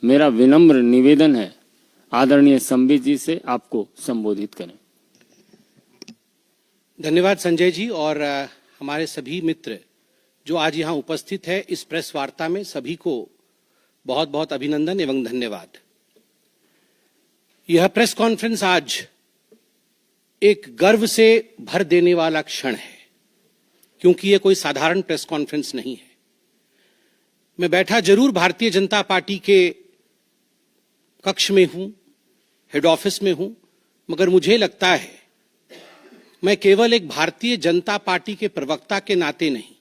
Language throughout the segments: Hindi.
मेरा विनम्र निवेदन है आदरणीय संबित जी से आपको संबोधित करें। धन्यवाद संजय जी और हमारे सभी मित्र जो आज यहाँ उपस्थित है इस प्रेस वार्ता में, सभी को बहुत बहुत अभिनंदन एवं धन्यवाद। यह प्रेस कॉन्फ्रेंस आज एक गर्व से भर देने वाला क्षण है, क्योंकि यह कोई साधारण प्रेस कॉन्फ्रेंस नहीं है। मैं बैठा जरूर भारतीय जनता पार्टी के कक्ष में हूं, हेड ऑफिस में हूं, मगर मुझे लगता है मैं केवल एक भारतीय जनता पार्टी के प्रवक्ता के नाते नहीं,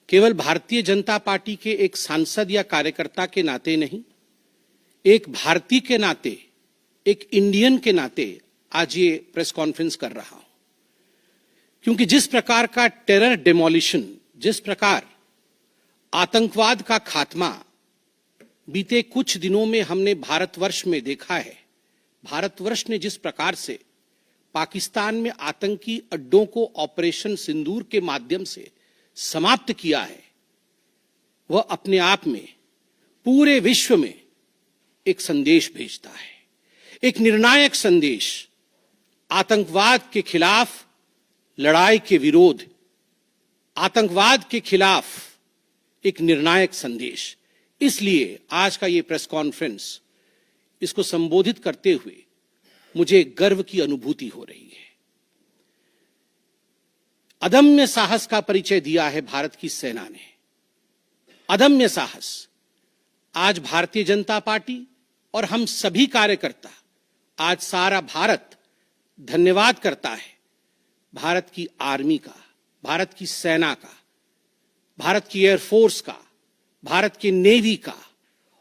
केवल भारतीय जनता पार्टी के एक सांसद या कार्यकर्ता के नाते नहीं, एक भारतीय के नाते, एक इंडियन के नाते आज ये प्रेस कॉन्फ्रेंस कर रहा हूं। क्योंकि जिस प्रकार का टेरर डेमोलिशन, जिस प्रकार आतंकवाद का खात्मा बीते कुछ दिनों में हमने भारतवर्ष में देखा है, भारतवर्ष ने जिस प्रकार से पाकिस्तान में आतंकी अड्डों को ऑपरेशन सिंदूर के माध्यम से समाप्त किया है, वह अपने आप में पूरे विश्व में एक संदेश भेजता है, एक निर्णायक संदेश। आतंकवाद के खिलाफ लड़ाई के विरोध, आतंकवाद के खिलाफ एक निर्णायक संदेश। इसलिए आज का ये प्रेस कॉन्फ्रेंस, इसको संबोधित करते हुए मुझे गर्व की अनुभूति हो रही है। अदम्य साहस का परिचय दिया है भारत की सेना ने, अदम्य साहस। आज भारतीय जनता पार्टी और हम सभी कार्यकर्ता, आज सारा भारत धन्यवाद करता है भारत की आर्मी का, भारत की सेना का, भारत की एयरफोर्स का, भारत की नेवी का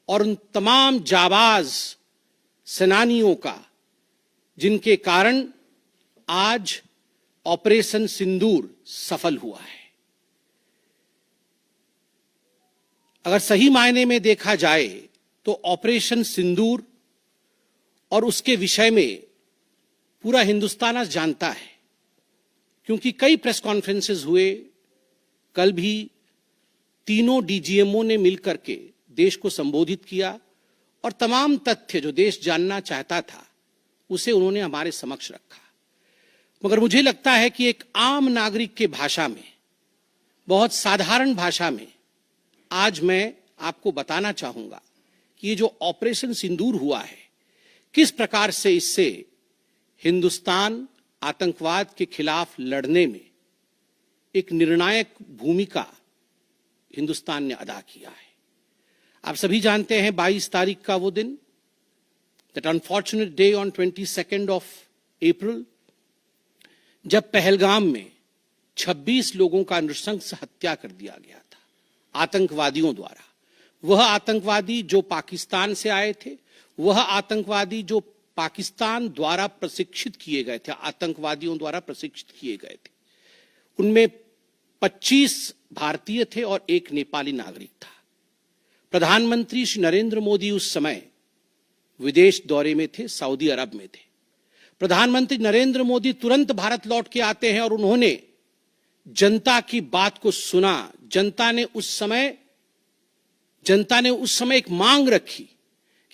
और उन तमाम जाबाज सेनानियों का जिनके कारण आज ऑपरेशन सिंदूर सफल हुआ है। अगर सही मायने में देखा जाए तो ऑपरेशन सिंदूर और उसके विषय में पूरा हिंदुस्तान आज जानता है, क्योंकि कई प्रेस कॉन्फ्रेंसेस हुए। कल भी तीनों डीजीएमओ ने मिलकर के देश को संबोधित किया और तमाम तथ्य जो देश जानना चाहता था उसे उन्होंने हमारे समक्ष रखा। मगर मुझे लगता है कि एक आम नागरिक के भाषा में, बहुत साधारण भाषा में आज मैं आपको बताना चाहूंगा कि ये जो ऑपरेशन सिंदूर हुआ है, किस प्रकार से इससे हिंदुस्तान आतंकवाद के खिलाफ लड़ने में एक निर्णायक भूमिका हिंदुस्तान ने अदा किया है। आप सभी जानते हैं 22 तारीख का वो दिन, that unfortunate day on 22nd of April, जब पहलगाम में 26 लोगों का नृशंस हत्या कर दिया गया था आतंकवादियों द्वारा। वह आतंकवादी जो पाकिस्तान से आए थे, वह आतंकवादी जो पाकिस्तान द्वारा प्रशिक्षित किए गए थे, आतंकवादियों द्वारा प्रशिक्षित किए गए थे। उनमें 25 भारतीय थे और एक नेपाली नागरिक था। प्रधानमंत्री श्री नरेंद्र मोदी उस समय विदेश दौरे में थे, सऊदी अरब में थे। प्रधानमंत्री नरेंद्र मोदी तुरंत भारत लौट के आते हैं और उन्होंने जनता की बात को सुना। जनता ने उस समय एक मांग रखी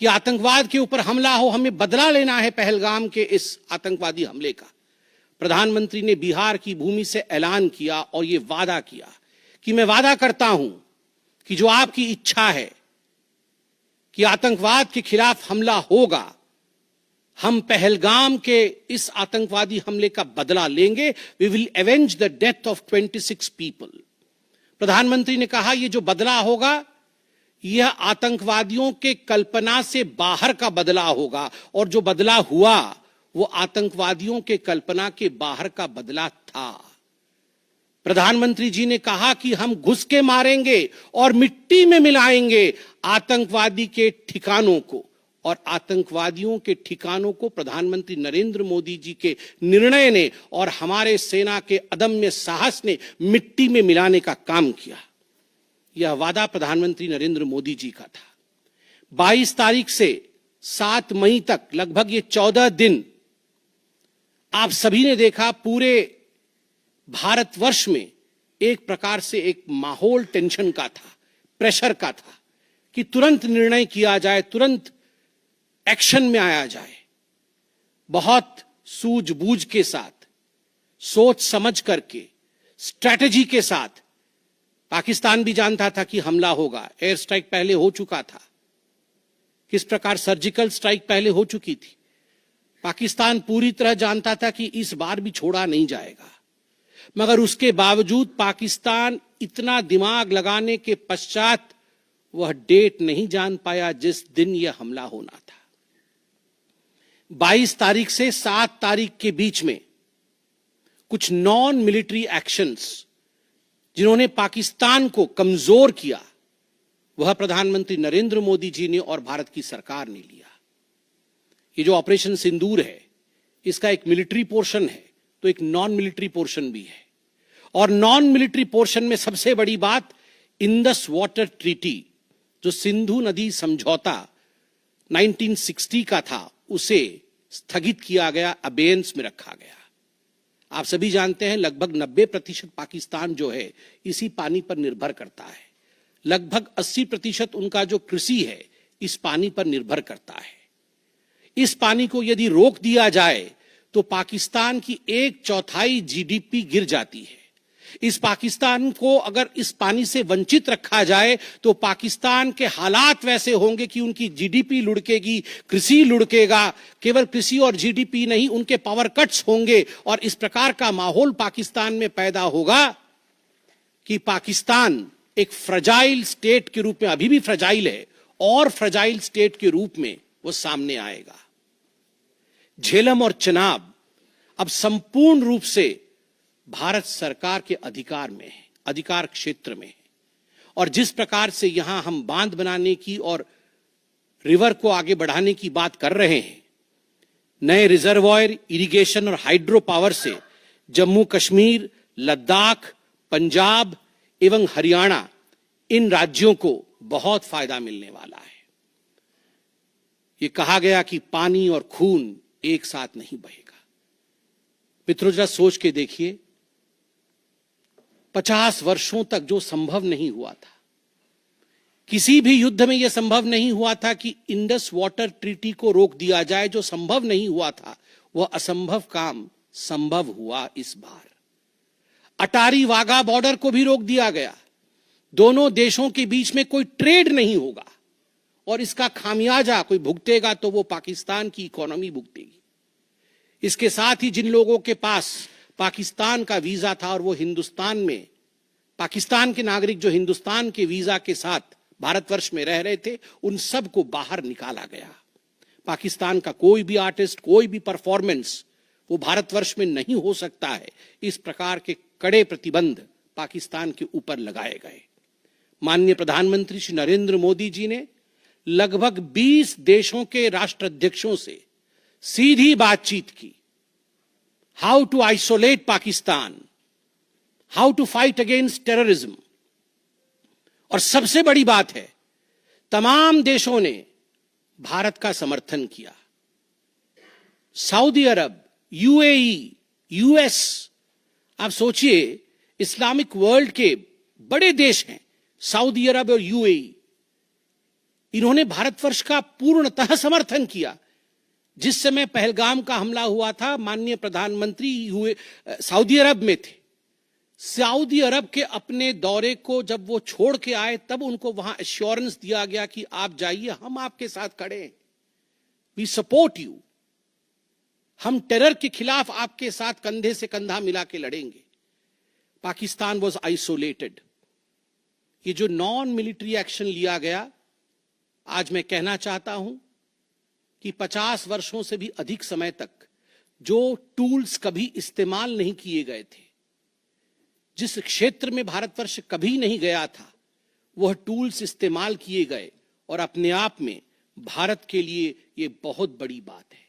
कि आतंकवाद के ऊपर हमला हो, हमें बदला लेना है पहलगाम के इस आतंकवादी हमले का। प्रधानमंत्री ने बिहार की भूमि से ऐलान किया और यह वादा किया कि मैं वादा करता हूं कि जो आपकी इच्छा है कि आतंकवाद के खिलाफ हमला होगा, हम पहलगाम के इस आतंकवादी हमले का बदला लेंगे। We will avenge the death of 26 people. प्रधानमंत्री ने कहा यह जो बदला होगा यह आतंकवादियों के कल्पना से बाहर का बदला होगा, और जो बदला हुआ वो आतंकवादियों के कल्पना के बाहर का बदला था। प्रधानमंत्री जी ने कहा कि हम घुस के मारेंगे और मिट्टी में मिलाएंगे आतंकवादी के ठिकानों को, और आतंकवादियों के ठिकानों को प्रधानमंत्री नरेंद्र मोदी जी के निर्णय ने और हमारे सेना के अदम्य साहस ने मिट्टी में मिलाने का काम किया। यह वादा प्रधानमंत्री नरेंद्र मोदी जी का था। 22 तारीख से 7 मई तक लगभग ये 14 दिन आप सभी ने देखा पूरे भारतवर्ष में एक प्रकार से एक माहौल टेंशन का था, प्रेशर का था, कि तुरंत निर्णय किया जाए, तुरंत एक्शन में आया जाए। बहुत सूझबूझ के साथ, सोच समझ करके, स्ट्रैटेजी के साथ। पाकिस्तान भी जानता था कि हमला होगा, एयर स्ट्राइक पहले हो चुका था, किस प्रकार सर्जिकल स्ट्राइक पहले हो चुकी थी। पाकिस्तान पूरी तरह जानता था कि इस बार भी छोड़ा नहीं जाएगा, मगर उसके बावजूद पाकिस्तान इतना दिमाग लगाने के पश्चात वह डेट नहीं जान पाया जिस दिन यह हमला होना था। 22 तारीख से 7 तारीख के बीच में कुछ नॉन मिलिट्री एक्शंस जिन्होंने पाकिस्तान को कमजोर किया, वह प्रधानमंत्री नरेंद्र मोदी जी ने और भारत की सरकार ने लिया। ये जो ऑपरेशन सिंदूर है, इसका एक मिलिट्री पोर्शन है तो एक नॉन मिलिट्री पोर्शन भी है। और नॉन मिलिट्री पोर्शन में सबसे बड़ी बात, इंडस वाटर ट्रीटी, जो सिंधु नदी समझौता 1960 का था, उसे स्थगित किया गया, अबेयंस में रखा गया। आप सभी जानते हैं लगभग 90% पाकिस्तान जो है इसी पानी पर निर्भर करता है। लगभग 80% उनका जो कृषि है इस पानी पर निर्भर करता है। इस पानी को यदि रोक दिया जाए तो पाकिस्तान की 1/4 जीडीपी गिर जाती है। इस पाकिस्तान को अगर इस पानी से वंचित रखा जाए तो पाकिस्तान के हालात वैसे होंगे कि उनकी जीडीपी लुढ़केगी, कृषि लुढ़केगा। केवल कृषि और जीडीपी नहीं, उनके पावर कट्स होंगे और इस प्रकार का माहौल पाकिस्तान में पैदा होगा कि पाकिस्तान एक फ्रजाइल स्टेट के रूप में, अभी भी फ्रजाइल है, और फ्रजाइल स्टेट के रूप में वो सामने आएगा। झेलम और चनाब अब संपूर्ण रूप से भारत सरकार के अधिकार में है, अधिकार क्षेत्र में है। और जिस प्रकार से यहां हम बांध बनाने की और रिवर को आगे बढ़ाने की बात कर रहे हैं, नए रिजर्वॉयर, इरिगेशन और हाइड्रो पावर से जम्मू कश्मीर, लद्दाख, पंजाब एवं हरियाणा, इन राज्यों को बहुत फायदा मिलने वाला है। ये कहा गया कि पानी और खून एक साथ नहीं बहेगा। मित्रों, जरा सोच के देखिए, 50 वर्षों तक जो संभव नहीं हुआ था, किसी भी युद्ध में यह संभव नहीं हुआ था कि इंडस वाटर ट्रीटी को रोक दिया जाए। जो संभव नहीं हुआ था वह असंभव काम संभव हुआ इस बार। अटारी वाघा बॉर्डर को भी रोक दिया गया। दोनों देशों के बीच में कोई ट्रेड नहीं होगा और इसका खामियाजा कोई भुगतेगा तो वो पाकिस्तान की इकोनॉमी भुगतेगी। इसके साथ ही जिन लोगों के पास पाकिस्तान का वीजा था और वो हिंदुस्तान में, पाकिस्तान के नागरिक जो हिंदुस्तान के वीजा के साथ भारतवर्ष में रह रहे थे, उन सब को बाहर निकाला गया। पाकिस्तान का कोई भी आर्टिस्ट, कोई भी परफॉर्मेंस वो भारतवर्ष में नहीं हो सकता है। इस प्रकार के कड़े प्रतिबंध पाकिस्तान के ऊपर लगाए गए। माननीय प्रधानमंत्री श्री नरेंद्र मोदी जी ने लगभग 20 देशों के राष्ट्राध्यक्षों से सीधी बातचीत की। How to isolate Pakistan, how to fight against terrorism. और सबसे बड़ी बात है, तमाम देशों ने भारत का समर्थन किया। सऊदी अरब, यूएई, यूएस, आप सोचिए, इस्लामिक वर्ल्ड के बड़े देश हैं सऊदी अरब और यूएई, इन्होंने भारतवर्ष का पूर्णतः समर्थन किया। जिस समय पहलगाम का हमला हुआ था, माननीय प्रधानमंत्री सऊदी अरब में थे। सऊदी अरब के अपने दौरे को जब वो छोड़ के आए, तब उनको वहां एश्योरेंस दिया गया कि आप जाइए, हम आपके साथ खड़े हैं, वी सपोर्ट यू, हम टेरर के खिलाफ आपके साथ कंधे से कंधा मिला के लड़ेंगे। Pakistan was isolated. ये जो नॉन मिलिट्री एक्शन लिया गया, आज मैं कहना चाहता हूं कि 50 वर्षों से भी अधिक समय तक जो टूल्स कभी इस्तेमाल नहीं किए गए थे, जिस क्षेत्र में भारतवर्ष कभी नहीं गया था, वह टूल्स इस्तेमाल किए गए। और अपने आप में भारत के लिए यह बहुत बड़ी बात है।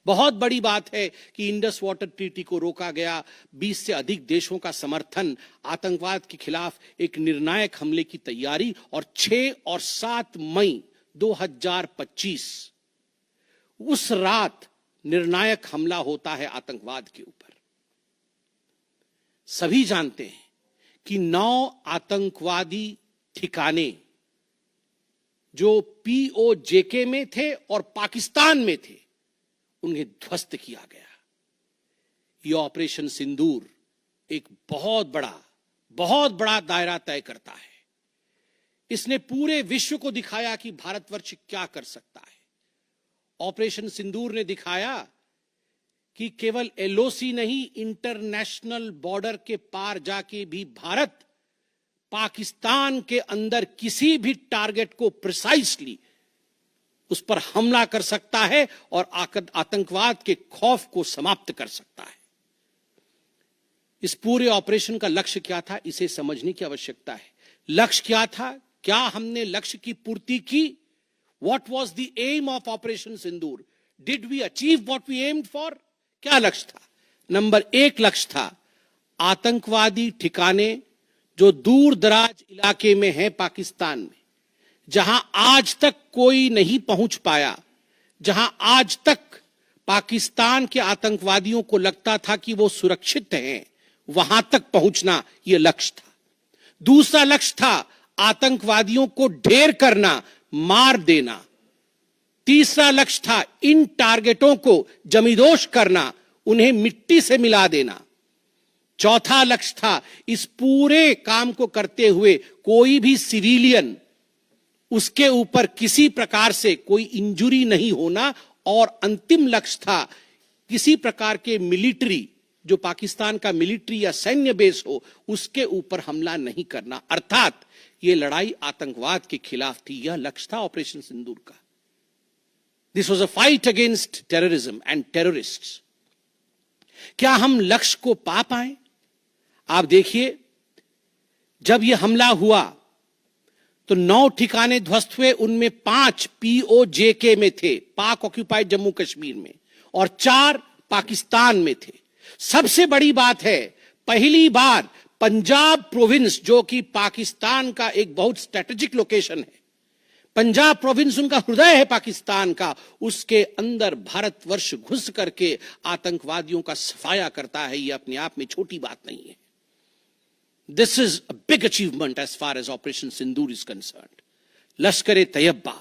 बहुत बड़ी बात है कि इंडस वाटर ट्रीटी को रोका गया। 20 से अधिक देशों का समर्थन, आतंकवाद के खिलाफ एक निर्णायक हमले की तैयारी। और 6 और 7 मई 2025 उस रात निर्णायक हमला होता है आतंकवाद के ऊपर। सभी जानते हैं कि 9 आतंकवादी ठिकाने जो पीओजेके में थे और पाकिस्तान में थे, उन्हें ध्वस्त किया गया। यह ऑपरेशन सिंदूर एक बहुत बड़ा दायरा तय करता है। इसने पूरे विश्व को दिखाया कि भारतवर्ष क्या कर सकता है। ऑपरेशन सिंदूर ने दिखाया कि केवल एलओसी नहीं, इंटरनेशनल बॉर्डर के पार जाके भी भारत पाकिस्तान के अंदर किसी भी टारगेट को प्रिसाइसली उस पर हमला कर सकता है और आतंकवाद के खौफ को समाप्त कर सकता है। इस पूरे ऑपरेशन का लक्ष्य क्या था, इसे समझने की आवश्यकता है। लक्ष्य क्या था? क्या हमने लक्ष्य की पूर्ति की? What was the aim of Operation Sindoor? Did we achieve what we aimed for? क्या लक्ष्य था? नंबर 1 लक्ष्य था आतंकवादी ठिकाने जो दूर दराज इलाके में है पाकिस्तान में, जहां आज तक कोई नहीं पहुंच पाया, जहां आज तक पाकिस्तान के आतंकवादियों को लगता था कि वो सुरक्षित हैं, वहां तक पहुंचना यह लक्ष्य था। दूसरा लक्ष्य था आतंकवादियों को ढेर करना, मार देना। तीसरा लक्ष्य था इन टारगेटों को जमींदोज करना, उन्हें मिट्टी से मिला देना। चौथा लक्ष्य था इस पूरे काम को करते हुए कोई भी सिविलियन, उसके ऊपर किसी प्रकार से कोई इंजुरी नहीं होना। और अंतिम लक्ष्य था किसी प्रकार के मिलिट्री, जो पाकिस्तान का मिलिट्री या सैन्य बेस हो, उसके ऊपर हमला नहीं करना। अर्थात यह लड़ाई आतंकवाद के खिलाफ थी। यह लक्ष्य था ऑपरेशन सिंदूर का। This was a fight against terrorism and terrorists. क्या हम लक्ष्य को पा पाए? आप देखिए, जब यह हमला हुआ तो 9 ठिकाने ध्वस्त हुए, उनमें 5 पीओजेके में थे, पाक ऑक्यूपाइड जम्मू कश्मीर में, और 4 पाकिस्तान में थे। सबसे बड़ी बात है, पहली बार पंजाब प्रोविंस, जो कि पाकिस्तान का एक बहुत स्ट्रेटेजिक लोकेशन है, पंजाब प्रोविंस उनका हृदय है पाकिस्तान का, उसके अंदर भारतवर्ष घुस करके आतंकवादियों का सफाया करता है। यह अपने आप में छोटी बात नहीं है। This is a big achievement as far as Operation Sindoor is concerned. Lashkar-e-Taiba,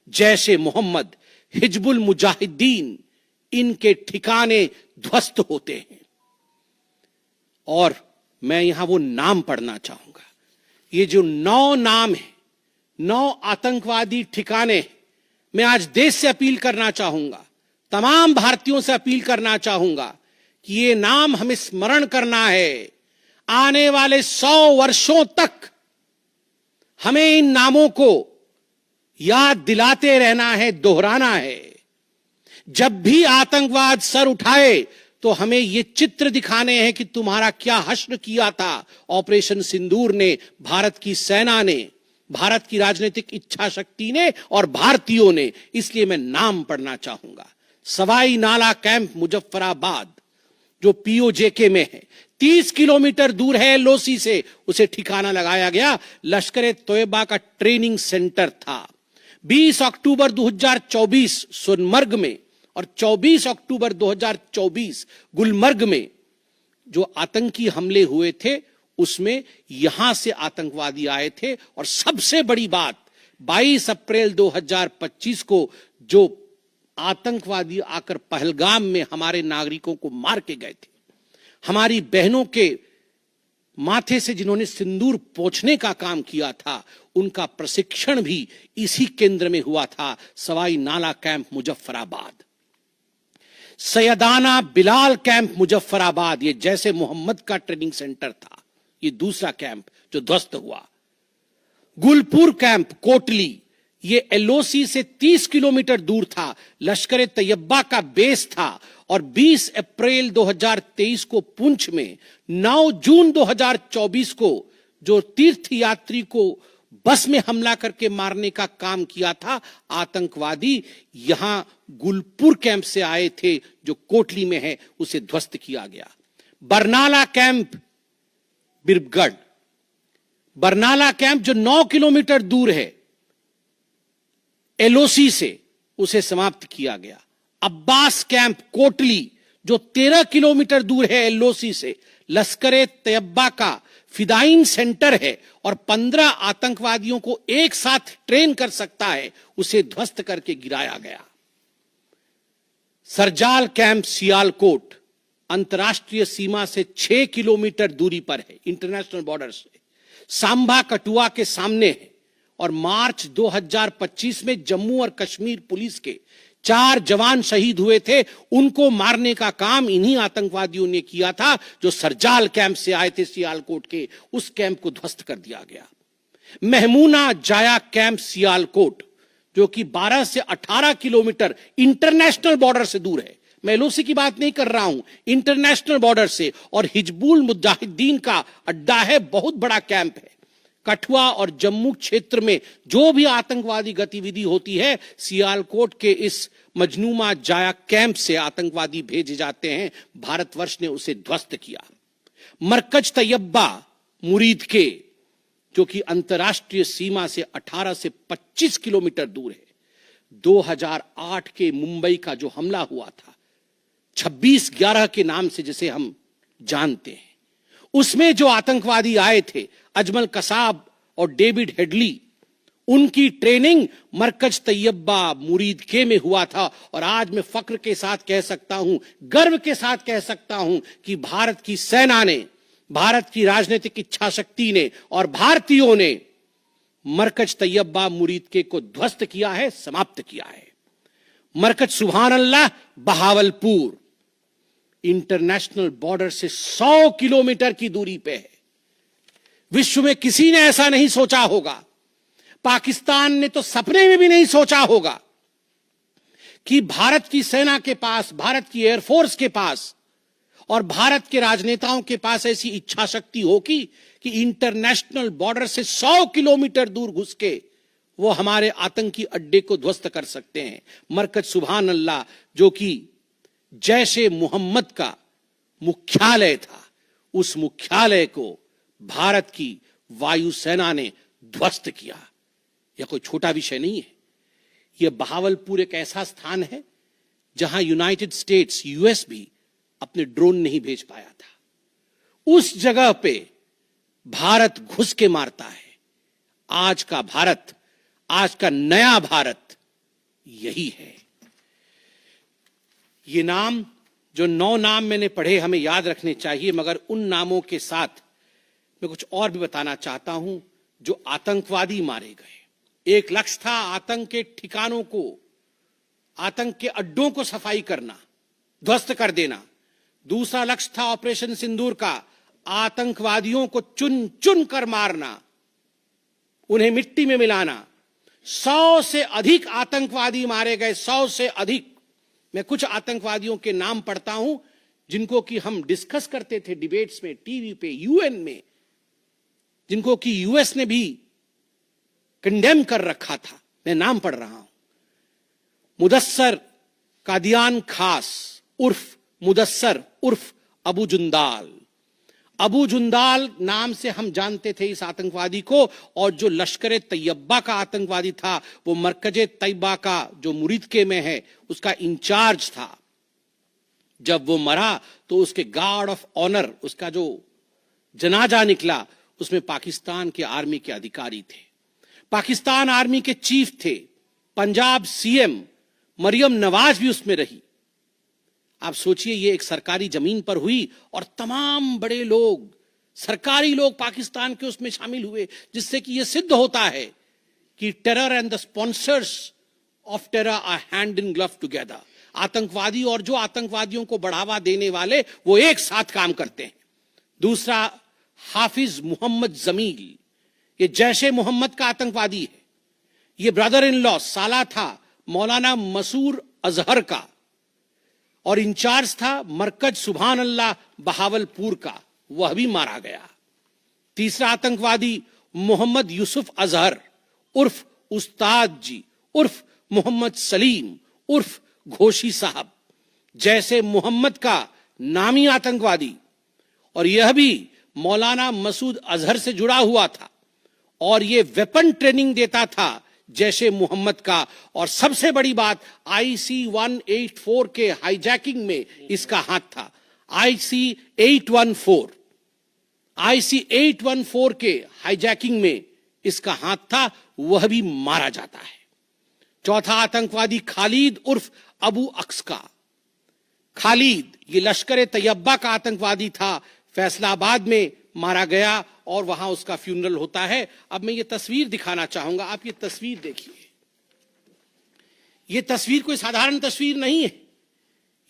Jaish-e-Mohammed, Hizbul Mujahideen, इनके ठिकाने ध्वस्त होते हैं। और मैं यहां वो नाम पढ़ना चाहूंगा। ये जो 9 नाम है, 9 आतंकवादी ठिकाने, मैं आज देश से अपील करना चाहूंगा, तमाम भारतीयों से अपील करना चाहूंगा कि ये नाम हमें स्मरण करना है। आने वाले 100 वर्षों तक हमें इन नामों को याद दिलाते रहना है, दोहराना है। जब भी आतंकवाद सर उठाए तो हमें ये चित्र दिखाने हैं कि तुम्हारा क्या हश्र किया था ऑपरेशन सिंदूर ने, भारत की सेना ने, भारत की राजनीतिक इच्छा शक्ति ने और भारतीयों ने। इसलिए मैं नाम पढ़ना चाहूंगा। सवाई नाला कैंप मुजफ्फराबाद, जो पीओजेके में है, 30 किलोमीटर दूर है एलओसी से, उसे ठिकाना लगाया गया। लश्कर-ए-तैयबा का ट्रेनिंग सेंटर था। 20 अक्टूबर 2024 सोनमर्ग में और 24 अक्टूबर 2024 गुलमर्ग में जो आतंकी हमले हुए थे, उसमें यहां से आतंकवादी आए थे। और सबसे बड़ी बात, 22 अप्रैल 2025 को जो आतंकवादी आकर पहलगाम में हमारे नागरिकों को मार के गए थे, हमारी बहनों के माथे से जिन्होंने सिंदूर पोंछने का काम किया था, उनका प्रशिक्षण भी इसी केंद्र में हुआ था, सवाई नाला कैंप मुजफ्फराबाद। सैयदाना बिलाल कैंप मुजफ्फराबाद, ये जैसे मोहम्मद का ट्रेनिंग सेंटर था, ये दूसरा कैंप जो ध्वस्त हुआ। गुलपुर कैंप कोटली, ये एलओसी से 30 किलोमीटर दूर था, लश्कर-ए-तैयबा का बेस था। और 20 अप्रैल 2023 को पुंछ में, 9 जून 2024 को जो तीर्थ यात्री को बस में हमला करके मारने का काम किया था आतंकवादी, यहां गुलपुर कैंप से आए थे जो कोटली में है, उसे ध्वस्त किया गया। बरनाला कैंप बिरगढ़, बरनाला कैंप जो 9 किलोमीटर दूर है एलओसी से, उसे समाप्त किया गया। अब्बास कैंप कोटली जो 13 किलोमीटर दूर है एलओसी से, लश्कर-ए-तैयबा का फिदाइन सेंटर है और 15 आतंकवादियों को एक साथ ट्रेन कर सकता है, उसे ध्वस्त करके गिराया गया। सरजाल कैंप सियालकोट अंतर्राष्ट्रीय सीमा से 6 किलोमीटर दूरी पर है, इंटरनेशनल बॉर्डर से। सांबा कठुआ के सामने है और मार्च 2025 में जम्मू और कश्मीर पुलिस के 4 जवान शहीद हुए थे। उनको मारने का काम इन्हीं आतंकवादियों ने किया था जो सरजाल कैंप से आए थे सियालकोट के। उस कैंप को ध्वस्त कर दिया गया। महमूना जाया कैंप सियालकोट, जो कि 12 से 18 किलोमीटर इंटरनेशनल बॉर्डर से दूर है, मैं एलओसी की बात नहीं कर रहा हूं, इंटरनेशनल बॉर्डर से, और हिजबुल मुजाहिदीन का अड्डा है, बहुत बड़ा कैंप है। कठुआ और जम्मू क्षेत्र में जो भी आतंकवादी गतिविधि होती है, सियालकोट के इस मजनूमा जाया कैंप से आतंकवादी भेजे जाते हैं। भारतवर्ष ने उसे ध्वस्त किया। मरकज तैयबा मुरीद के, जो कि अंतर्राष्ट्रीय सीमा से 18 से 25 किलोमीटर दूर है। 2008 के मुंबई का जो हमला हुआ था, 26/11 के नाम से जिसे हम जानते हैं, उसमें जो आतंकवादी आए थे, अजमल कसाब और डेविड हेडली, उनकी ट्रेनिंग मरकज तैयबा मुरीद के में हुआ था। और आज मैं फक्र के साथ कह सकता हूं, गर्व के साथ कह सकता हूं कि भारत की सेना ने, भारत की राजनीतिक इच्छा शक्ति ने और भारतीयों ने मरकज तैयबा मुरीद के को ध्वस्त किया है, समाप्त किया है। मरकज सुभान अल्लाह बहावलपुर इंटरनेशनल बॉर्डर से 100 किलोमीटर की दूरी पे है। विश्व में किसी ने ऐसा नहीं सोचा होगा, पाकिस्तान ने तो सपने में भी नहीं सोचा होगा कि भारत की सेना के पास, भारत की एयरफोर्स के पास और भारत के राजनेताओं के पास ऐसी इच्छा शक्ति होगी कि इंटरनेशनल बॉर्डर से 100 किलोमीटर दूर घुस के वो हमारे आतंकी अड्डे को ध्वस्त कर सकते हैं। मरकज सुभान अल्लाह, जो कि जैशे मोहम्मद का मुख्यालय था, उस मुख्यालय को भारत की वायुसेना ने ध्वस्त किया। यह कोई छोटा विषय नहीं है। यह बहावलपुर एक ऐसा स्थान है जहां यूनाइटेड स्टेट्स, यूएस भी अपने ड्रोन नहीं भेज पाया था। उस जगह पे भारत घुस के मारता है। आज का भारत, आज का नया भारत यही है। ये नाम, जो 9 नाम मैंने पढ़े, हमें याद रखने चाहिए, मगर उन नामों के साथ मैं कुछ और भी बताना चाहता हूं। जो आतंकवादी मारे गए, एक लक्ष्य था आतंक के ठिकानों को, आतंक के अड्डों को सफाई करना, ध्वस्त कर देना। दूसरा लक्ष्य था ऑपरेशन सिंदूर का, आतंकवादियों को चुन चुन कर मारना, उन्हें मिट्टी में मिलाना। 100 से अधिक आतंकवादी मारे गए, 100 से अधिक। मैं कुछ आतंकवादियों के नाम पढ़ता हूं जिनको कि हम डिस्कस करते थे डिबेट्स में, टीवी पे, यूएन में, जिनको कि यूएस ने भी कंडेम कर रखा था। मैं नाम पढ़ रहा हूं। मुदस्सर कादियान खास उर्फ मुदस्सर उर्फ अबू जुंदाल। अबू जुंदाल नाम से हम जानते थे इस आतंकवादी को, और जो लश्कर तैयबा का आतंकवादी था, वो मरकज तैयबा का जो मुरीदके में है, उसका इंचार्ज था। जब वो मरा तो उसके गार्ड ऑफ ऑनर, उसका जो जनाजा निकला, उसमें पाकिस्तान के आर्मी के अधिकारी थे, पाकिस्तान आर्मी के चीफ थे, पंजाब सीएम मरियम नवाज भी उसमें रही। आप सोचिए, ये एक सरकारी जमीन पर हुई और तमाम बड़े लोग, सरकारी लोग पाकिस्तान के उसमें शामिल हुए, जिससे कि यह सिद्ध होता है कि terror and the sponsors of terror are hand in glove together. आतंकवादी और जो आतंकवादियों को बढ़ावा देने वाले, वो एक साथ काम करते हैं। दूसरा, हाफिज मोहम्मद जमील, ये जैशे मोहम्मद का आतंकवादी है। ये ब्रदर इन लॉ, साला था मौलाना मसूर अजहर का, और इंचार्ज था मरकज सुभान अल्लाह बहावलपुर का, वह भी मारा गया। तीसरा आतंकवादी मोहम्मद यूसुफ अजहर उर्फ उस्ताद जी उर्फ मोहम्मद सलीम उर्फ घोशी साहब, जैसे मोहम्मद का नामी आतंकवादी, और यह भी मौलाना मसूद अजहर से जुड़ा हुआ था, और यह वेपन ट्रेनिंग देता था जैशे मोहम्मद का। और सबसे बड़ी बात, IC-184 के हाईजैकिंग में इसका हाथ था। IC-814 IC-814 के हाईजैकिंग में इसका हाथ था, वह भी मारा जाता है। चौथा आतंकवादी खालिद उर्फ अबू अक्स का। खालिद ये लश्कर तैयबा का आतंकवादी था, फैसलाबाद में मारा गया और वहां उसका फ्यूनरल होता है। अब मैं ये तस्वीर दिखाना चाहूंगा, आप ये तस्वीर देखिए। ये तस्वीर कोई साधारण तस्वीर नहीं है,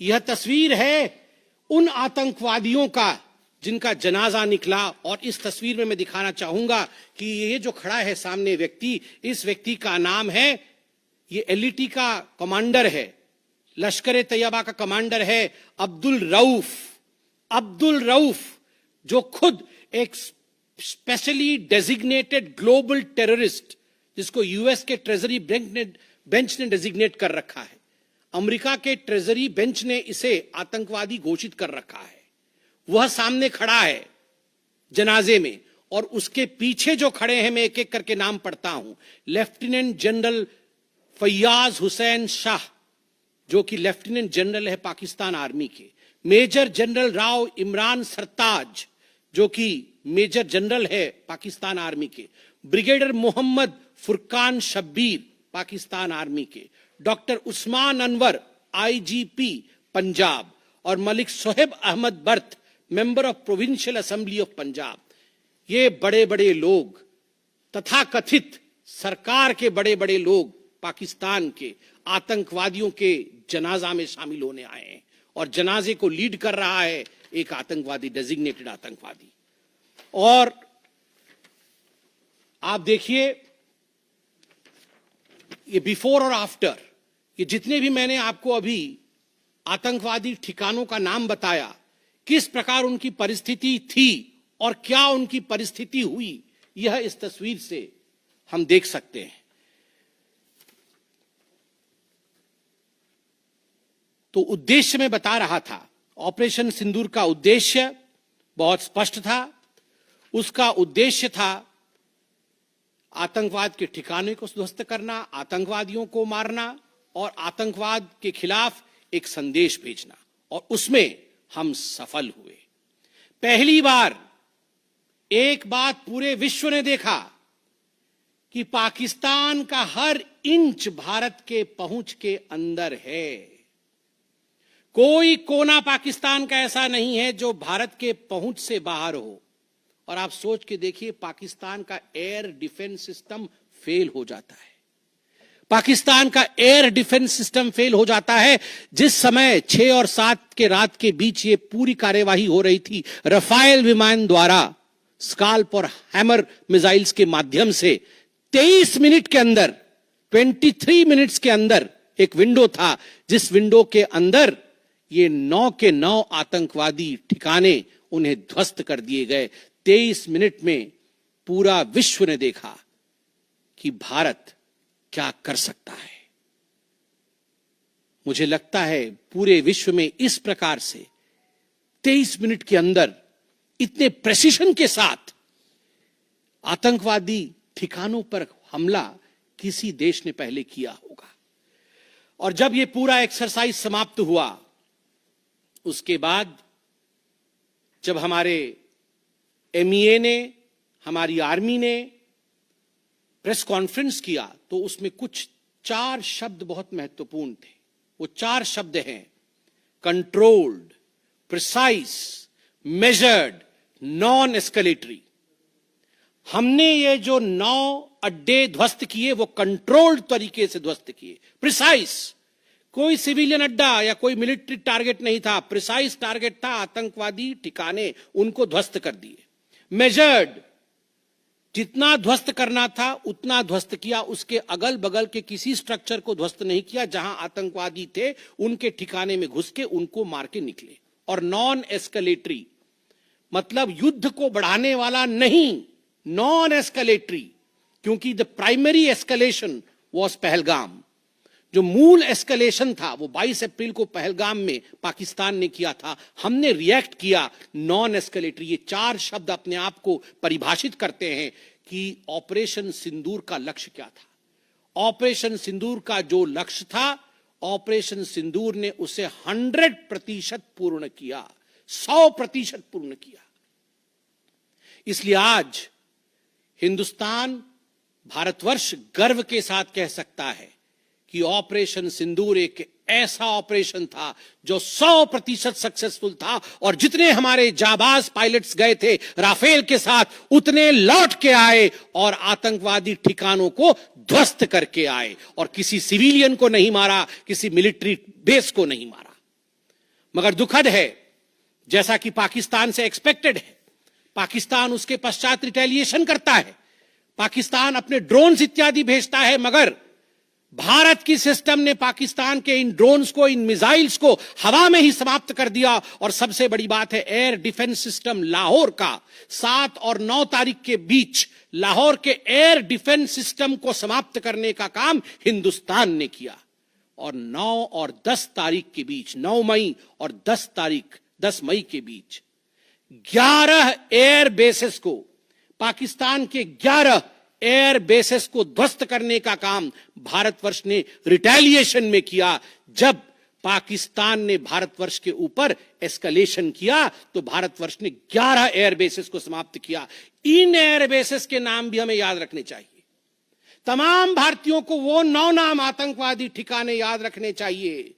यह तस्वीर है उन आतंकवादियों का जिनका जनाजा निकला। और इस तस्वीर में मैं दिखाना चाहूंगा कि ये जो खड़ा है सामने व्यक्ति, इस व्यक्ति का नाम है, ये LET का कमांडर है, लश्कर तैयबा का कमांडर है अब्दुल रऊफ। अब्दुल रऊफ जो खुद एक स्पेशली डेजिग्नेटेड ग्लोबल टेररिस्ट, जिसको यूएस के ट्रेजरी बेंच ने डेजिग्नेट कर रखा है, अमेरिका के ट्रेजरी बेंच ने इसे आतंकवादी घोषित कर रखा है, वह सामने खड़ा है जनाजे में। और उसके पीछे जो खड़े हैं, मैं एक एक करके नाम पढ़ता हूं। लेफ्टिनेंट जनरल फैयाज हुसैन शाह जो कि लेफ्टिनेंट जनरल है पाकिस्तान आर्मी के, मेजर जनरल राव इमरान सरताज जो कि मेजर जनरल है पाकिस्तान आर्मी के, ब्रिगेडियर मोहम्मद फुरकान शब्बीर पाकिस्तान आर्मी के, डॉक्टर उस्मान अनवर IGP पंजाब, और Malik Sohaib Ahmed Bharath member of provincial assembly of Punjab. ये बड़े बड़े लोग, तथाकथित सरकार के बड़े बड़े लोग पाकिस्तान के आतंकवादियों के जनाजा में शामिल होने आए हैं। और जनाजे को लीड कर रहा है एक आतंकवादी, डेजिग्नेटेड आतंकवादी। और आप देखिए ये बिफोर और आफ्टर, ये जितने भी मैंने आपको अभी आतंकवादी ठिकानों का नाम बताया, किस प्रकार उनकी परिस्थिति थी और क्या उनकी परिस्थिति हुई, यह इस तस्वीर से हम देख सकते हैं। तो उद्देश्य मैं बता रहा था, ऑपरेशन सिंदूर का उद्देश्य बहुत स्पष्ट था। उसका उद्देश्य था आतंकवाद के ठिकाने को ध्वस्त करना, आतंकवादियों को मारना और आतंकवाद के खिलाफ एक संदेश भेजना, और उसमें हम सफल हुए। पहली बार एक बात पूरे विश्व ने देखा कि पाकिस्तान का हर इंच भारत के पहुंच के अंदर है। कोई कोना पाकिस्तान का ऐसा नहीं है जो भारत के पहुंच से बाहर हो। और आप सोच के देखिए, पाकिस्तान का एयर डिफेंस सिस्टम फेल हो जाता है। पाकिस्तान का एयर डिफेंस सिस्टम फेल हो जाता है जिस समय 6 और 7 के रात के बीच ये पूरी कार्यवाही हो रही थी। रफाल विमान द्वारा स्काल्प और हैमर मिसाइल्स के माध्यम से 23 मिनट के अंदर, 23 मिनट्स के अंदर एक विंडो था, जिस विंडो के अंदर ये 9 के 9 आतंकवादी ठिकाने उन्हें ध्वस्त कर दिए गए। 23 मिनट में पूरा विश्व ने देखा कि भारत क्या कर सकता है। मुझे लगता है पूरे विश्व में इस प्रकार से 23 मिनट के अंदर इतने प्रेसिशन के साथ आतंकवादी ठिकानों पर हमला किसी देश ने पहले किया होगा। और जब यह पूरा एक्सरसाइज समाप्त हुआ, उसके बाद जब हमारे MEA ने, हमारी आर्मी ने प्रेस कॉन्फ्रेंस किया, तो उसमें कुछ 4 शब्द बहुत महत्वपूर्ण थे। वो 4 शब्द हैं controlled, precise, measured, non escalatory. हमने ये जो 9 अड्डे ध्वस्त किए वो कंट्रोल्ड तरीके से ध्वस्त किए। प्रिसाइज, कोई सिविलियन अड्डा या कोई मिलिट्री टारगेट नहीं था, प्रिसाइज टारगेट था, आतंकवादी ठिकाने, उनको ध्वस्त कर दिए। मेजर्ड, जितना ध्वस्त करना था उतना ध्वस्त किया, उसके अगल बगल के किसी स्ट्रक्चर को ध्वस्त नहीं किया। जहां आतंकवादी थे उनके ठिकाने में घुस के उनको मार के निकले। और नॉन एस्केलेटरी मतलब युद्ध को बढ़ाने वाला नहीं, नॉन एस्केलेटरी, क्योंकि the primary escalation was Pahalgam. जो मूल एस्केलेशन था वो 22 अप्रैल को पहलगाम में पाकिस्तान ने किया था, हमने रिएक्ट किया नॉन एस्केलेटरी। ये 4 शब्द अपने आप को परिभाषित करते हैं कि ऑपरेशन सिंदूर का लक्ष्य क्या था। ऑपरेशन सिंदूर का जो लक्ष्य था, ऑपरेशन सिंदूर ने उसे 100% पूर्ण किया, 100% पूर्ण किया। इसलिए आज हिंदुस्तान, भारतवर्ष गर्व के साथ कह सकता है कि ऑपरेशन सिंदूर एक ऐसा ऑपरेशन था जो 100% सक्सेसफुल था, और जितने हमारे जाबाज पायलट्स गए थे राफेल के साथ, उतने लौट के आए और आतंकवादी ठिकानों को ध्वस्त करके आए, और किसी सिविलियन को नहीं मारा, किसी मिलिट्री बेस को नहीं मारा। मगर दुखद है, जैसा कि पाकिस्तान से एक्सपेक्टेड है, पाकिस्तान उसके पश्चात रिटेलिएशन करता है, पाकिस्तान अपने ड्रोन्स इत्यादि भेजता है, मगर भारत की सिस्टम ने पाकिस्तान के इन ड्रोन्स को, इन मिसाइल्स को हवा में ही समाप्त कर दिया। और सबसे बड़ी बात है, एयर डिफेंस सिस्टम लाहौर का 7 और 9 तारीख के बीच लाहौर के एयर डिफेंस सिस्टम को समाप्त करने का काम हिंदुस्तान ने किया। और 9 और 10 तारीख के बीच, 9 मई और 10 मई के बीच 11 एयर बेसेस को, पाकिस्तान के 11 एयर बेसेस को ध्वस्त करने का काम भारतवर्ष ने रिटेलिएशन में किया। जब पाकिस्तान ने भारतवर्ष के ऊपर एस्केलेशन किया तो भारतवर्ष ने 11 एयर बेसेस को समाप्त किया। इन एयर बेसेस के नाम भी हमें याद रखने चाहिए। तमाम भारतीयों को वो 9 नाम आतंकवादी ठिकाने याद रखने चाहिए,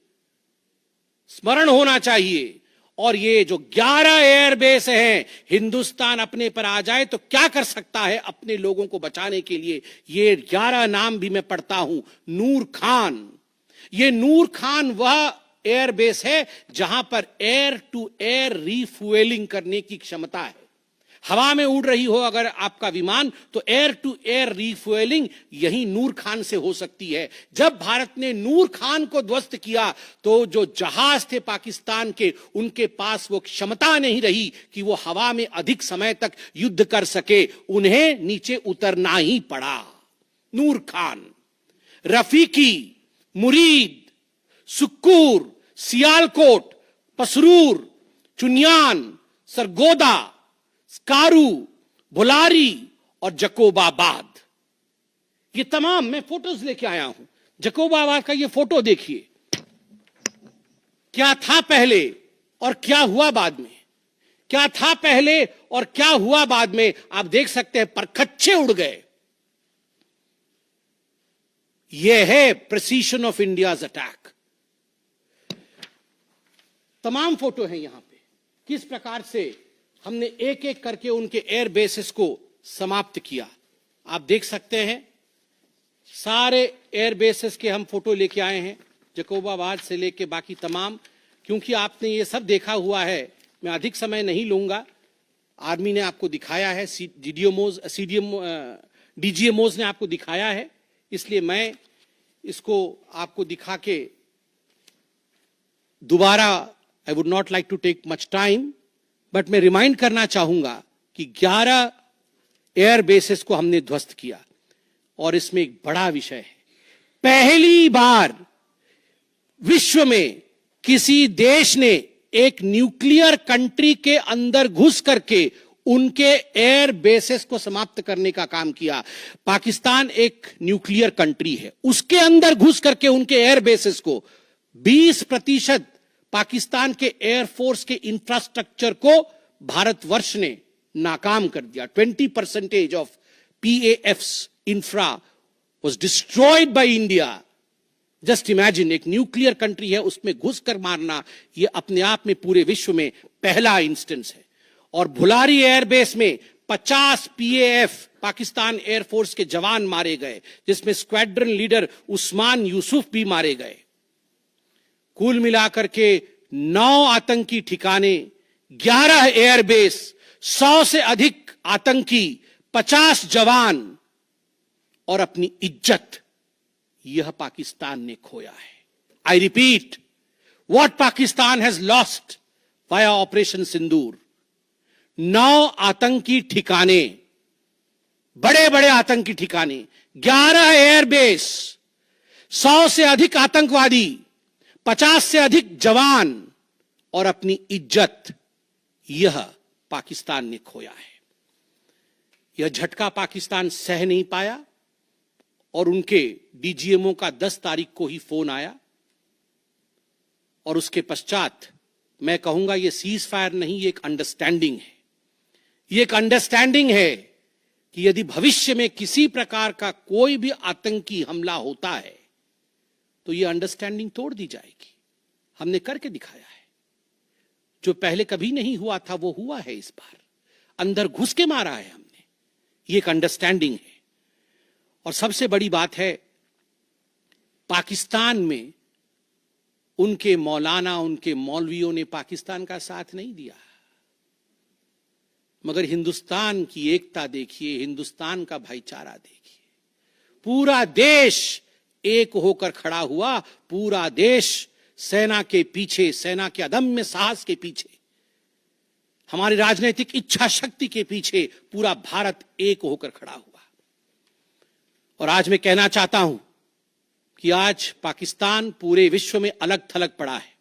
स्मरण होना चाहिए। और ये जो 11 एयरबेस हैं, हिंदुस्तान अपने पर आ जाए तो क्या कर सकता है अपने लोगों को बचाने के लिए। ये 11 नाम भी मैं पढ़ता हूं। नूर खान, ये नूर खान वह एयरबेस है जहां पर एयर टू एयर रीफ्यूएलिंग करने की क्षमता है। हवा में उड़ रही हो अगर आपका विमान, तो एयर टू एयर रीफ्यूएलिंग यही नूर खान से हो सकती है। जब भारत ने नूर खान को ध्वस्त किया तो जो जहाज थे पाकिस्तान के, उनके पास वो क्षमता नहीं रही कि वो हवा में अधिक समय तक युद्ध कर सके, उन्हें नीचे उतरना ही पड़ा। नूर खान, रफीकी, मुरीद, सुक्कूर, सियालकोट, पसरूर, चुनियान, सरगोदा, स्कारू, भुलारी और जकोबाबाद, ये तमाम मैं फोटोज लेके आया हूं। जकोबाबाद का ये फोटो देखिए, क्या था पहले और क्या हुआ बाद में, क्या था पहले और क्या हुआ बाद में। आप देख सकते हैं परखच्चे उड़ गए। यह है प्रिसीशन ऑफ इंडियाज अटैक। तमाम फोटो हैं यहां पे, किस प्रकार से हमने एक एक करके उनके एयर बेसेस को समाप्त किया। आप देख सकते हैं सारे एयर बेसेस के हम फोटो लेके आए हैं, जकोबाबाद से लेके बाकी तमाम। क्योंकि आपने ये सब देखा हुआ है, मैं अधिक समय नहीं लूंगा। आर्मी ने आपको दिखाया है, डीजीएमओज ने आपको दिखाया है, इसलिए मैं इसको आपको दिखा के दोबारा, I would not like to take much time, but मैं रिमाइंड करना चाहूंगा कि 11 एयर बेसेस को हमने ध्वस्त किया। और इसमें एक बड़ा विषय है, पहली बार विश्व में किसी देश ने एक न्यूक्लियर कंट्री के अंदर घुस करके उनके एयर बेसेस को समाप्त करने का काम किया। पाकिस्तान एक न्यूक्लियर कंट्री है, उसके अंदर घुस करके उनके एयर बेसेस को 20% पाकिस्तान के एयरफोर्स के इंफ्रास्ट्रक्चर को भारतवर्ष ने नाकाम कर दिया। 20% of PAF's infra was destroyed by India. Just imagine, एक न्यूक्लियर कंट्री है, उसमें घुसकर मारना, यह अपने आप में पूरे विश्व में पहला इंस्टेंस है। और भुलारी एयरबेस में 50 PAF पाकिस्तान एयरफोर्स के जवान मारे गए, जिसमें स्क्वाड्रन लीडर उस्मान यूसुफ भी मारे गए। कुल मिलाकर के 9 आतंकी ठिकाने, 11 एयरबेस, 100 से अधिक आतंकी, 50 जवान और अपनी इज्जत, यह पाकिस्तान ने खोया है। I repeat, what Pakistan has lost via Operation Sindoor. 9 आतंकी ठिकाने, बड़े बड़े आतंकी ठिकाने, 11 एयरबेस, 100 से अधिक आतंकवादी, 50 से अधिक जवान और अपनी इज्जत, यह पाकिस्तान ने खोया है। यह झटका पाकिस्तान सह नहीं पाया और उनके डीजीएमओ का 10 तारीख को ही फोन आया। और उसके पश्चात मैं कहूंगा यह सीज फायर नहीं, ये एक अंडरस्टैंडिंग है। ये एक अंडरस्टैंडिंग है कि यदि भविष्य में किसी प्रकार का कोई भी आतंकी हमला होता है तो ये अंडरस्टैंडिंग तोड़ दी जाएगी। हमने करके दिखाया है। जो पहले कभी नहीं हुआ था वो हुआ है इस बार। अंदर घुस के मारा है हमने। ये एक अंडरस्टैंडिंग है। और सबसे बड़ी बात है, पाकिस्तान में उनके मौलाना, उनके मौलवियों ने पाकिस्तान का साथ नहीं दिया, मगर हिंदुस्तान की एकता देखिए, हिंदुस्तान का भाईचारा देखिए। पूरा देश एक होकर खड़ा हुआ। पूरा देश सेना के पीछे, सेना के अदम्य साहस के पीछे, हमारी राजनीतिक इच्छा शक्ति के पीछे पूरा भारत एक होकर खड़ा हुआ। और आज मैं कहना चाहता हूं कि आज पाकिस्तान पूरे विश्व में अलग थलग पड़ा है।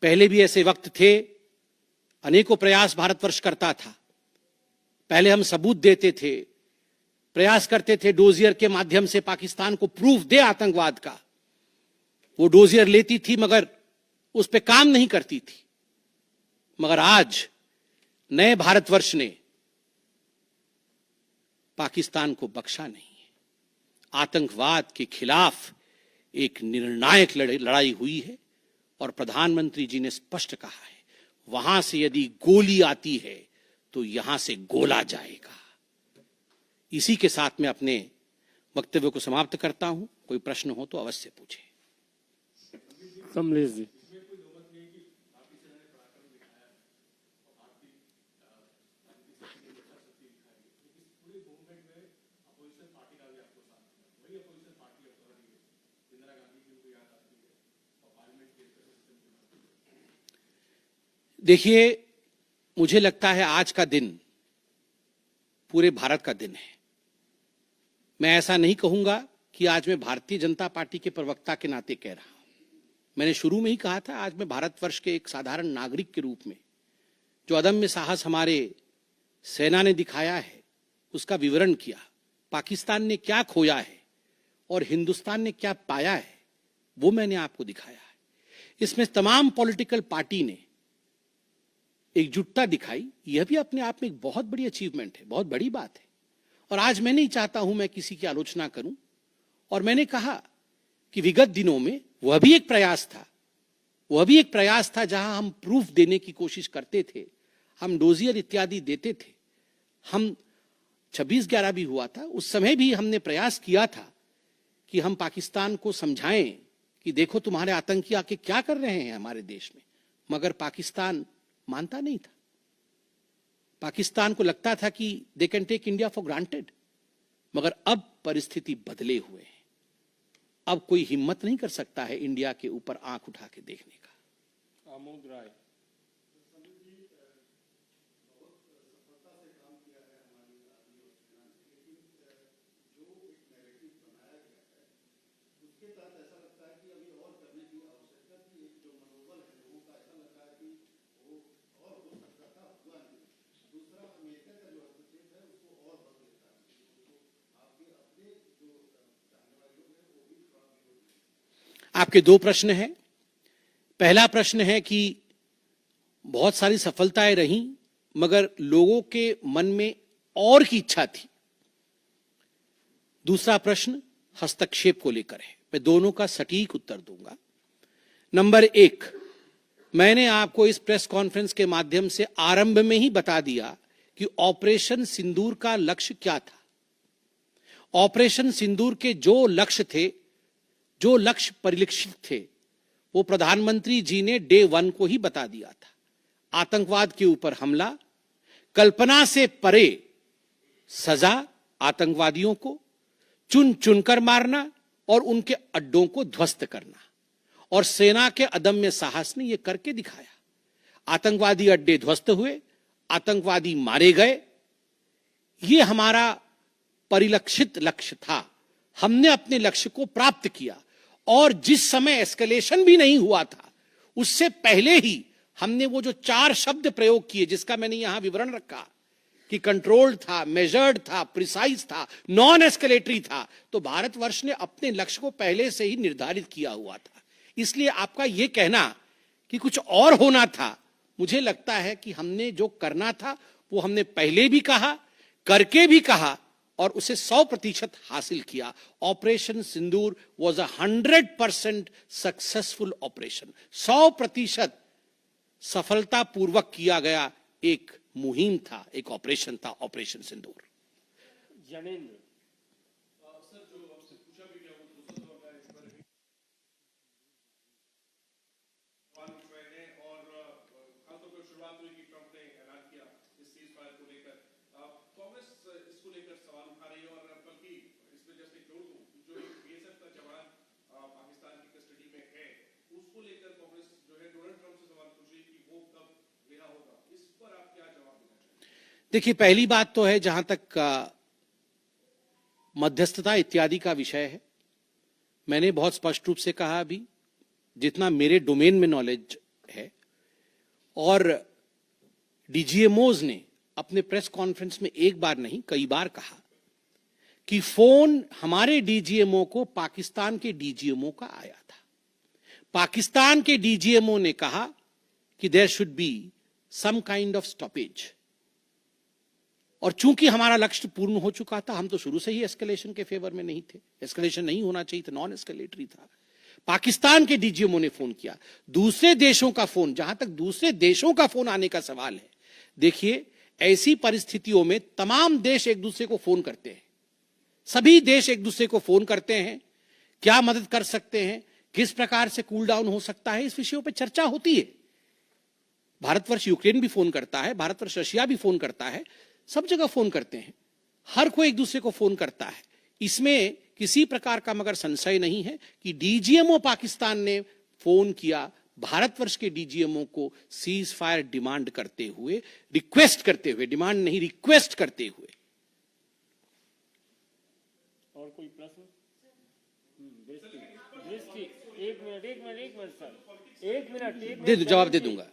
पहले भी ऐसे वक्त थे, अनेकों प्रयास भारतवर्ष करता था। पहले हम सबूत देते थे, प्रयास करते थे डोजियर के माध्यम से पाकिस्तान को प्रूफ दे आतंकवाद का। वो डोजियर लेती थी मगर उस पर काम नहीं करती थी। मगर आज नए भारतवर्ष ने पाकिस्तान को बख्शा नहीं है। आतंकवाद के खिलाफ एक निर्णायक लड़ाई हुई है और प्रधानमंत्री जी ने स्पष्ट कहा है, वहां से यदि गोली आती है तो यहां से गोला जाएगा। इसी के साथ मैं अपने वक्तव्य को समाप्त करता हूं। कोई प्रश्न हो तो अवश्य पूछें। कमलेश जी। देखिए, मुझे लगता है आज का दिन पूरे भारत का दिन है। मैं ऐसा नहीं कहूंगा कि आज मैं भारतीय जनता पार्टी के प्रवक्ता के नाते कह रहा हूं। मैंने शुरू में ही कहा था, आज मैं भारतवर्ष के एक साधारण नागरिक के रूप में जो अदम्य साहस हमारे सेना ने दिखाया है उसका विवरण किया। पाकिस्तान ने क्या खोया है और हिंदुस्तान ने क्या पाया है वो मैंने आपको दिखाया है। इसमें तमाम पॉलिटिकल पार्टी ने एकजुटता दिखाई। यह भी अपने आप में एक बहुत बड़ी अचीवमेंट है, बहुत बड़ी बात है। और आज मैं नहीं चाहता हूं मैं किसी की आलोचना करूं। और मैंने कहा कि विगत दिनों में वह भी एक प्रयास था जहां हम प्रूफ देने की कोशिश करते थे, हम डोजियर इत्यादि देते थे। हम 26/11 भी हुआ था, उस समय भी हमने प्रयास किया था कि हम पाकिस्तान को समझाएं कि देखो तुम्हारे आतंकी आके क्या कर रहे हैं हमारे देश में। मगर पाकिस्तान मानता नहीं था। पाकिस्तान को लगता था कि they can take India for granted. मगर अब परिस्थिति बदले हुए हैं। अब कोई हिम्मत नहीं कर सकता है इंडिया के ऊपर आंख उठा के देखने का। आमोद राय। आपके दो प्रश्न हैं। पहला प्रश्न है कि बहुत सारी सफलताएं रहीं मगर लोगों के मन में और की इच्छा थी। दूसरा प्रश्न हस्तक्षेप को लेकर है। मैं दोनों का सटीक उत्तर दूंगा। नंबर 1, मैंने आपको इस प्रेस कॉन्फ्रेंस के माध्यम से आरंभ में ही बता दिया कि ऑपरेशन सिंदूर का लक्ष्य क्या था। ऑपरेशन सिंदूर के जो लक्ष्य थे, जो लक्ष्य परिलक्षित थे, वो प्रधानमंत्री जी ने डे 1 को ही बता दिया था। आतंकवाद के ऊपर हमला, कल्पना से परे सजा आतंकवादियों को, चुन चुनकर मारना और उनके अड्डों को ध्वस्त करना। और सेना के अदम्य साहस ने यह करके दिखाया। आतंकवादी अड्डे ध्वस्त हुए, आतंकवादी मारे गए। यह हमारा परिलक्षित लक्ष्य था। हमने अपने लक्ष्य को प्राप्त किया। और जिस समय एस्केलेशन भी नहीं हुआ था उससे पहले ही हमने वो जो 4 शब्द प्रयोग किए जिसका मैंने यहां विवरण रखा कि कंट्रोल्ड था, मेजर्ड था, प्रिसाइज था, नॉन एस्केलेटरी था, तो भारतवर्ष ने अपने लक्ष्य को पहले से ही निर्धारित किया हुआ था। इसलिए आपका यह कहना कि कुछ और होना था, मुझे लगता है कि हमने जो करना था वो हमने पहले भी कहा, करके भी कहा और उसे 100% हासिल किया। Operation Sindoor was 100% successful operation. 100% सफलतापूर्वक किया गया एक मुहिम था, एक ऑपरेशन था ऑपरेशन सिंदूर। जनेंद्र, देखिए, पहली बात तो है जहां तक मध्यस्थता इत्यादि का विषय है, मैंने बहुत स्पष्ट रूप से कहा अभी, जितना मेरे डोमेन में नॉलेज है, और डीजीएमओज ने अपने प्रेस कॉन्फ्रेंस में एक बार नहीं कई बार कहा कि फोन हमारे डीजीएमओ को पाकिस्तान के डीजीएमओ का आया था। पाकिस्तान के डीजीएमओ ने कहा कि there should be some kind of stoppage, और चूंकि हमारा लक्ष्य पूर्ण हो चुका था, हम तो शुरू से ही एस्केलेशन के फेवर में नहीं थे, एस्केलेशन नहीं होना चाहिए था, नॉन एस्केलेटरी था। पाकिस्तान के डीजीएमओ ने फोन किया, दूसरे देशों का फोन, जहां तक दूसरे देशों का फोन आने का सवाल है, देखिए ऐसी परिस्थितियों में तमाम देश एक दूसरे को फोन करते हैं, सभी देश एक दूसरे को फोन करते हैं, क्या मदद कर सकते हैं, किस प्रकार से कूल डाउन हो सकता है, इस विषयों पर चर्चा होती है। भारतवर्ष यूक्रेन भी फोन करता है, भारतवर्ष रशिया भी फोन करता है, सब जगह फोन करते हैं, हर कोई एक दूसरे को फोन करता है। इसमें किसी प्रकार का मगर संशय नहीं है कि डीजीएमओ पाकिस्तान ने फोन किया भारतवर्ष के डीजीएमओ को सीज फायर डिमांड करते हुए, रिक्वेस्ट करते हुए, डिमांड नहीं रिक्वेस्ट करते हुए। और कोई प्रश्न? एक मिनट सर, एक मिनट दे दो, जवाब दे दूंगा।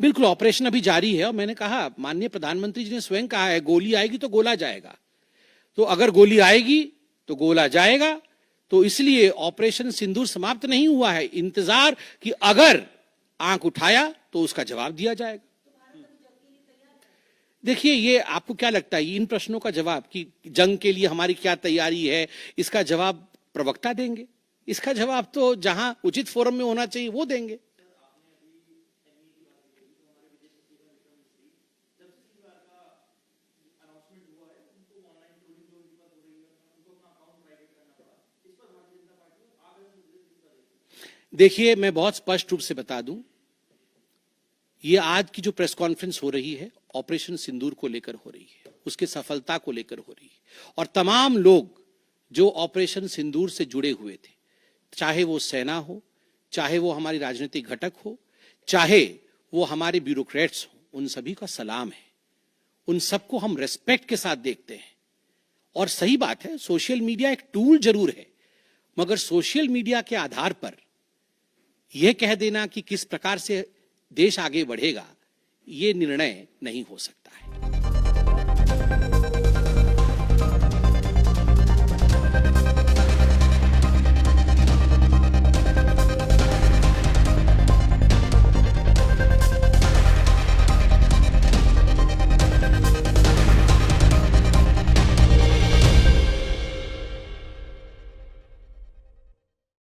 बिल्कुल, ऑपरेशन अभी जारी है, और मैंने कहा, माननीय प्रधानमंत्री जी ने स्वयं कहा है, गोली आएगी तो गोला जाएगा। तो अगर गोली आएगी तो गोला जाएगा, तो इसलिए ऑपरेशन सिंदूर समाप्त नहीं हुआ है। इंतजार कि अगर आंख उठाया तो उसका जवाब दिया जाएगा। देखिए, ये आपको क्या लगता है, इन प्रश्नों का जवाब कि जंग के लिए हमारी क्या तैयारी है, इसका जवाब प्रवक्ता देंगे। इसका जवाब तो जहां उचित फोरम में होना चाहिए वो देंगे। देखिए, मैं बहुत स्पष्ट रूप से बता दूं, ये आज की जो प्रेस कॉन्फ्रेंस हो रही है ऑपरेशन सिंदूर को लेकर हो रही है, उसके सफलता को लेकर हो रही है, और तमाम लोग जो ऑपरेशन सिंदूर से जुड़े हुए थे, चाहे वो सेना हो, चाहे वो हमारी राजनीतिक घटक हो, चाहे वो हमारे ब्यूरोक्रेट्स हो, उन सभी का सलाम है। उन सबको हम रेस्पेक्ट के साथ देखते हैं। और सही बात है, सोशल मीडिया एक टूल जरूर है, मगर सोशल मीडिया के आधार पर यह कह देना कि किस प्रकार से देश आगे बढ़ेगा, यह निर्णय नहीं हो सकता है।